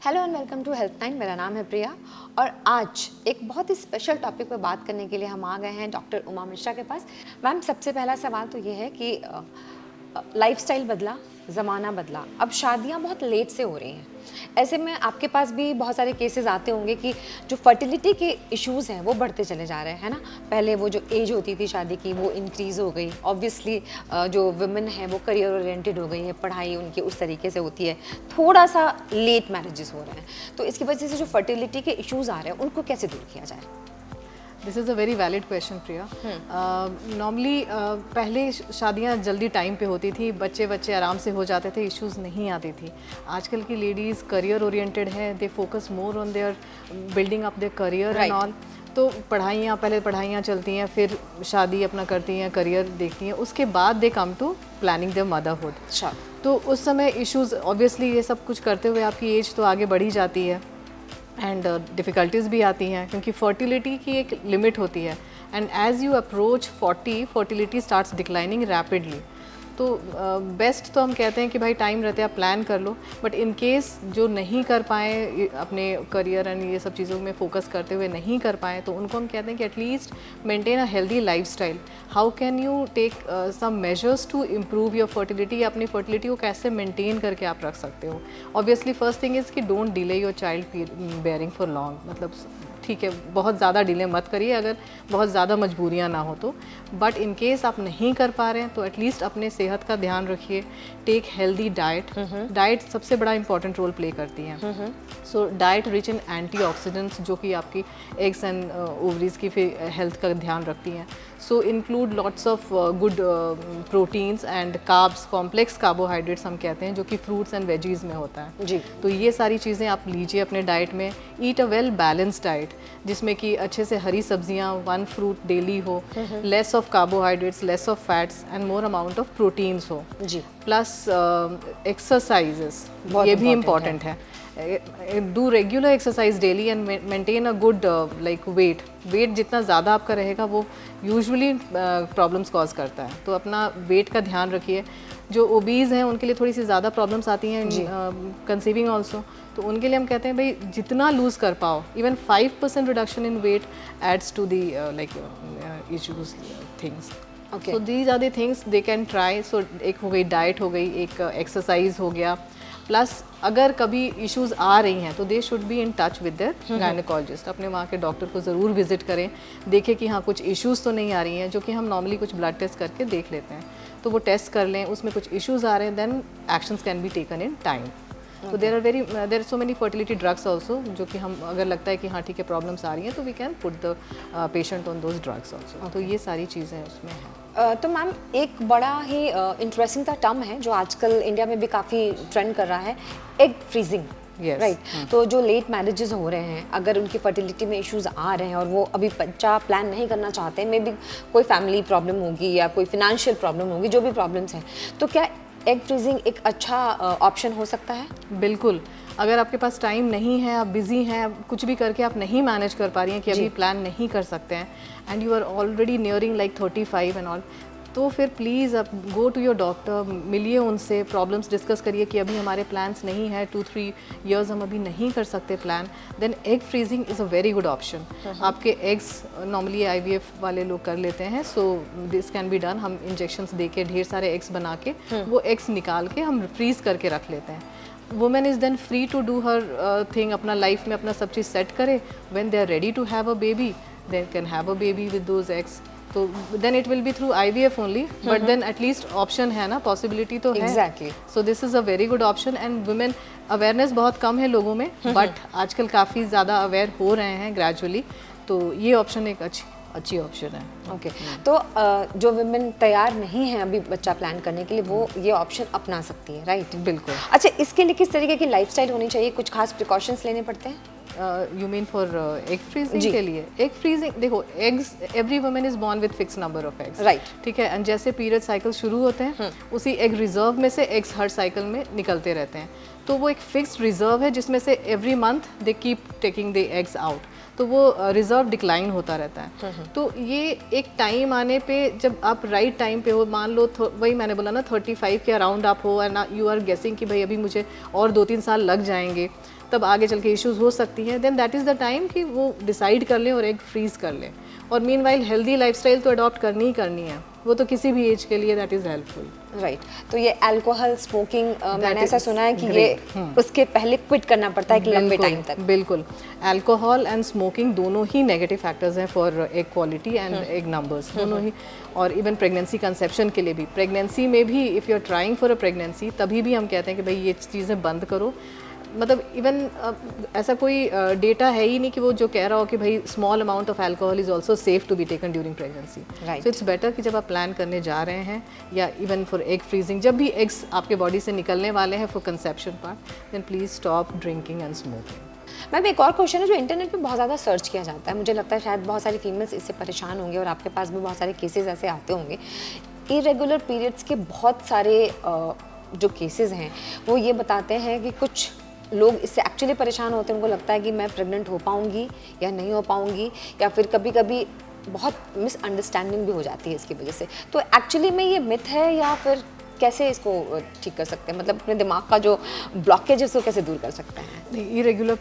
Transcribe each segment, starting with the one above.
Hello and welcome to helpline. मेरा नाम है प्रिया और आज एक बहुत ही स्पेशल टॉपिक पर बात करने के लिए हम आ गए हैं डॉक्टर उमा मिश्रा के पास। मैम, सबसे पहला सवाल तो ये है कि लाइफस्टाइल बदला, ज़माना बदला, अब शादियां बहुत लेट से हो रही हैं। ऐसे में आपके पास भी बहुत सारे केसेस आते होंगे कि जो फर्टिलिटी के इश्यूज़ हैं वो बढ़ते चले जा रहे हैं, है ना। पहले वो जो एज होती थी शादी की वो इंक्रीज़ हो गई। ऑब्वियसली जो वुमेन है वो करियर ओरिएंटेड हो गई है, पढ़ाई उनकी उस तरीके से होती है, थोड़ा सा लेट मैरिजेस हो रहे हैं। तो इसकी वजह से जो फर्टिलिटी के इश्यूज़ आ रहे हैं उनको कैसे दूर किया जाए? This is a very valid question Priya. Normally पहले शादियां जल्दी टाइम पे होती थी, बच्चे आराम से हो जाते थे, इश्यूज़ नहीं आती थी। आजकल की लेडीज़ करियर ओरिएंटेड है, they focus more on their building up their career and all. तो पहले पढ़ाइयाँ चलती हैं, फिर शादी अपना करती हैं, करियर देखती हैं, उसके बाद they come to planning their motherhood. अच्छा। तो उस समय इश्यूज़ ऑब्वियसली ये सब कुछ करते हुए आपकी एज तो आगे बढ़ी जाती है एंड डिफ़िकल्टीज़ भी आती हैं, क्योंकि फर्टिलिटी की एक लिमिट होती है and as you approach 40 fertility starts declining rapidly. तो बेस्ट तो हम कहते हैं कि भाई टाइम रहते आप प्लान कर लो, बट इन केस जो नहीं कर पाए अपने करियर एंड ये सब चीज़ों में फोकस करते हुए नहीं कर पाए, तो उनको हम कहते हैं कि at least maintain a healthy lifestyle. How can you take some measures to improve your fertility, अपनी फर्टिलिटी को कैसे मेंटेन करके आप रख सकते हो। ऑब्वियसली फर्स्ट थिंग इज़ कि don't delay your child bearing for long. मतलब ठीक है, बहुत ज़्यादा डिले मत करिए अगर बहुत ज़्यादा मजबूरियां ना हो तो, बट इन केस आप नहीं कर पा रहे हैं तो एटलीस्ट अपने सेहत का ध्यान रखिए। Take healthy diet. डाइट सबसे बड़ा इंपॉर्टेंट रोल प्ले करती हैं। So diet rich in antioxidants, जो कि आपकी एग्स एंड ओवरीज की फिर हेल्थ का ध्यान रखती हैं। So include lots of good proteins and carbs, complex carbohydrates हम कहते हैं, जो कि फ्रूट्स एंड वेजीज में होता है जी। तो ये सारी चीज़ें आप लीजिए अपने डाइट में। Eat a well balance diet, जिसमें कि अच्छे से हरी सब्जियां, 1 फ्रूट डेली हो, less of carbohydrates, less of fats and more amount of proteins हो जी। प्लस एक्सरसाइजेस, ये भी इम्पॉर्टेंट है। Do regular exercise daily and maintain a good like weight जितना ज़्यादा आपका रहेगा वो यूजुअली प्रॉब्लम्स कॉज करता है। तो अपना वेट का ध्यान रखिए। जो ओबीज़ हैं उनके लिए थोड़ी सी ज़्यादा प्रॉब्लम्स आती हैं कंसीविंग ऑल्सो, तो उनके लिए हम कहते हैं भाई जितना लूज़ कर पाओ, even 5% reduction in weight aids to the like issues things. So these are the things they can try. So एक हो गई डाइट, हो गई एक एक्सरसाइज हो गया, प्लस अगर कभी इश्यूज आ रही हैं तो दे should be in touch with their gynaecologist. अपने वहाँ के डॉक्टर को ज़रूर विजिट करें, देखें कि हाँ कुछ इश्यूज़ तो नहीं आ रही हैं, जो कि हम नॉर्मली कुछ ब्लड टेस्ट करके देख लेते हैं। तो वो टेस्ट कर लें, उसमें कुछ इश्यूज़ आ रहे हैं, then actions can be taken in time. तो there are so many fertility drugs also, जो कि हम अगर लगता है कि हाँ ठीक है प्रॉब्लम्स आ रही हैं तो we can put the patient on those drugs also. तो ये सारी चीज़ें उसमें हैं। तो मैम, एक बड़ा ही इंटरेस्टिंग सा टर्म है जो आजकल इंडिया में भी काफ़ी ट्रेंड कर रहा है, एग फ्रीजिंग। राइट। तो जो लेट मैरिजेस हो रहे हैं, अगर उनकी फर्टिलिटी में इश्यूज आ रहे हैं और वो अभी बच्चा प्लान नहीं करना चाहते, मे बी कोई फैमिली प्रॉब्लम होगी या कोई फिनेंशियल प्रॉब्लम होगी, जो भी प्रॉब्लम्स हैं, तो क्या एग फ्रीजिंग एक अच्छा ऑप्शन हो सकता है? बिल्कुल। अगर आपके पास टाइम नहीं है, आप बिज़ी हैं, कुछ भी करके आप नहीं मैनेज कर पा रही हैं कि अभी प्लान नहीं कर सकते हैं and you are already nearing like 35 and all, तो फिर प्लीज़ आप गो टू योर डॉक्टर, मिलिए उनसे, प्रॉब्लम्स डिस्कस करिए कि अभी हमारे प्लान्स नहीं है, 2-3 ईयर्स हम अभी नहीं कर सकते plan, then egg freezing is a very good option. आपके एग्स नॉर्मली IVF वाले लोग कर लेते हैं, so this can be done. हम इंजेक्शंस दे के ढेर सारे एग्स बना के वो एग्स निकाल के हम फ्रीज़ करके रख लेते हैं। Women is then free to do her thing, अपना लाइफ में अपना सब चीज़ सेट करे। When they are ready to have a baby, they can have a baby with those eggs. तो then it will be through IVF only, but then at least option है ना, possibility तो है। Exactly. So this is a very good option and women awareness बहुत कम है लोगों में, बट आजकल काफ़ी ज़्यादा अवेयर हो रहे हैं ग्रेजुअली, तो ये ऑप्शन एक अच्छी ऑप्शन है। ओके। तो जो वुमेन तैयार नहीं है अभी बच्चा प्लान करने के लिए, वो ये ऑप्शन अपना सकती है, राइट? बिल्कुल। अच्छा, इसके लिए किस तरीके की लाइफस्टाइल होनी चाहिए? कुछ खास प्रिकॉशंस लेने पड़ते हैं? You mean for egg freezing के लिए? एग फ्रीजिंग देखो, eggs, every woman is born with fix number of eggs, right? ठीक है, एंड जैसे पीरियड साइकिल शुरू होते हैं उसी एग रिजर्व में से एग्स हर साइकिल में निकलते रहते हैं। तो वो एक फिक्स्ड रिजर्व है जिसमें से every month they keep taking the eggs out, तो वो रिजर्व डिक्लाइन होता रहता है। तो ये एक टाइम आने पे जब आप राइट टाइम पे हो, मान लो वही मैंने बोला ना 35 के अराउंड आप हो एंड यू आर गेसिंग कि भाई अभी मुझे और 2-3 साल लग जाएंगे, तब आगे चल के इश्यूज हो सकती हैं, then that is the time कि वो डिसाइड कर लें और एग फ्रीज कर लें। और मीनवाइल हेल्दी लाइफस्टाइल तो अडॉप्ट करनी ही करनी है, वो तो किसी भी एज के लिए दैट इज़ हेल्पफुल। राइट तो ये अल्कोहल स्मोकिंग मैंने is ऐसा सुना है कि ये उसके पहले क्विट करना पड़ता है एक लंबे टाइम तक। बिल्कुल, अल्कोहल एंड स्मोकिंग दोनों ही नेगेटिव फैक्टर्स हैं for egg quality and egg numbers, दोनों ही। और इवन प्रेगनेंसी कंसेप्शन के लिए भी, प्रेगनेंसी में भी if you are trying for a pregnancy तभी भी हम कहते हैं कि भाई ये चीज़ें बंद करो। मतलब इवन ऐसा कोई डेटा है ही नहीं कि वो जो कह रहा हो कि भाई small amount of alcohol is also safe to be taken during pregnancy. Right. So it's better कि जब आप प्लान करने जा रहे हैं या इवन फॉर एग फ्रीजिंग, जब भी एग्स आपके बॉडी से निकलने वाले हैं for conception part, then please stop drinking and smoking. Ma'am एक और क्वेश्चन है जो इंटरनेट पे बहुत ज़्यादा सर्च किया जाता है, मुझे लगता है शायद बहुत सारी फीमेल्स इससे परेशान होंगे और आपके पास भी बहुत सारे केसेस ऐसे आते होंगे। इरेगुलर पीरियड्स के बहुत सारे जो केसेस हैं वो ये बताते हैं कि कुछ लोग इससे एक्चुअली परेशान होते हैं, उनको लगता है कि मैं प्रेग्नेंट हो पाऊँगी या नहीं हो पाऊँगी, या फिर कभी कभी बहुत मिसअंडरस्टैंडिंग भी हो जाती है इसकी वजह से। तो एक्चुअली में ये मिथ है या फिर कैसे इसको ठीक कर सकते हैं, मतलब अपने दिमाग का जो ब्लॉकेज है उसको कैसे दूर कर सकते हैं? इरेगुलर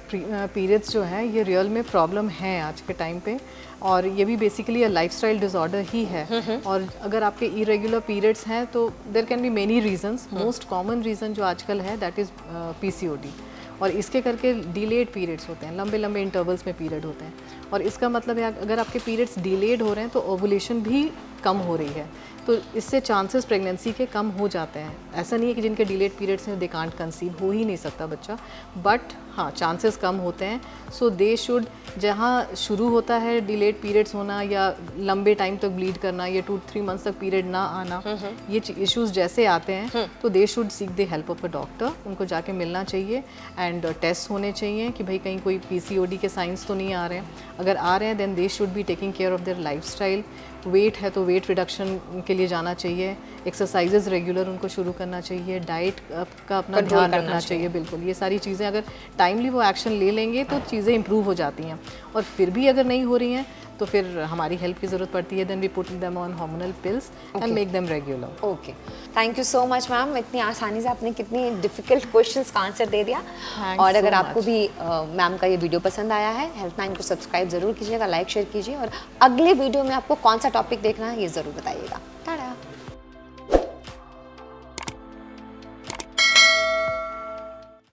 पीरियड्स जो है ये रियल में प्रॉब्लम है आज के टाइम पे, और ये भी बेसिकली लाइफस्टाइल डिसऑर्डर ही है। और अगर आपके इरेगुलर पीरियड्स हैं तो there can be many reasons. Most common reason जो आजकल है दैट इज़ पीसीओडी, और इसके करके डिलेड पीरियड्स होते हैं, लंबे लंबे इंटरवल्स में पीरियड होते हैं। और इसका मतलब है अगर आपके पीरियड्स डिलेड हो रहे हैं तो ओवुलेशन भी कम हो रही है, तो इससे चांसेस प्रेगनेंसी के कम हो जाते हैं। ऐसा नहीं है कि जिनके डिलेड पीरियड्स हैं दे कांट कंसीव, हो ही नहीं सकता बच्चा, बट हाँ चांसेस कम होते हैं। सो दे शुड, जहाँ शुरू होता है डिलेड पीरियड्स होना या लंबे टाइम तक ब्लीड करना या 2-3 मंथ्स तक पीरियड ना आना, ये इश्यूज जैसे आते हैं तो they should seek the help of a doctor. उनको जाके मिलना चाहिए एंड टेस्ट होने चाहिए कि भाई कहीं कोई पीसीओडी के साइंस तो नहीं आ रहे हैं। अगर आ रहे हैं then they should be taking care of their lifestyle. Weight है तो वेट रिडक्शन के लिए जाना चाहिए, एक्सरसाइजेज रेगुलर उनको शुरू करना चाहिए, डाइट का अपना ध्यान रखना चाहिए। बिल्कुल, ये सारी चीज़ें अगर टाइमली वो एक्शन ले लेंगे तो चीज़ें इंप्रूव हो जाती हैं। और फिर भी अगर नहीं हो रही हैं तो फिर हमारी हेल्प की ज़रूरत पड़ती है, then we put them on hormonal pills and make them regular. Okay, thank you so much ma'am, इतनी आसानी से आपने कितनी डिफिकल्ट क्वेश्चंस का आंसर दे दिया। और अगर आपको भी मैम का ये वीडियो पसंद आया है, हेल्थ नाइन को सब्सक्राइब ज़रूर कीजिएगा, लाइक शेयर कीजिए, और अगले वीडियो में आपको कौन सा टॉपिक देखना है ये ज़रूर बताइएगा।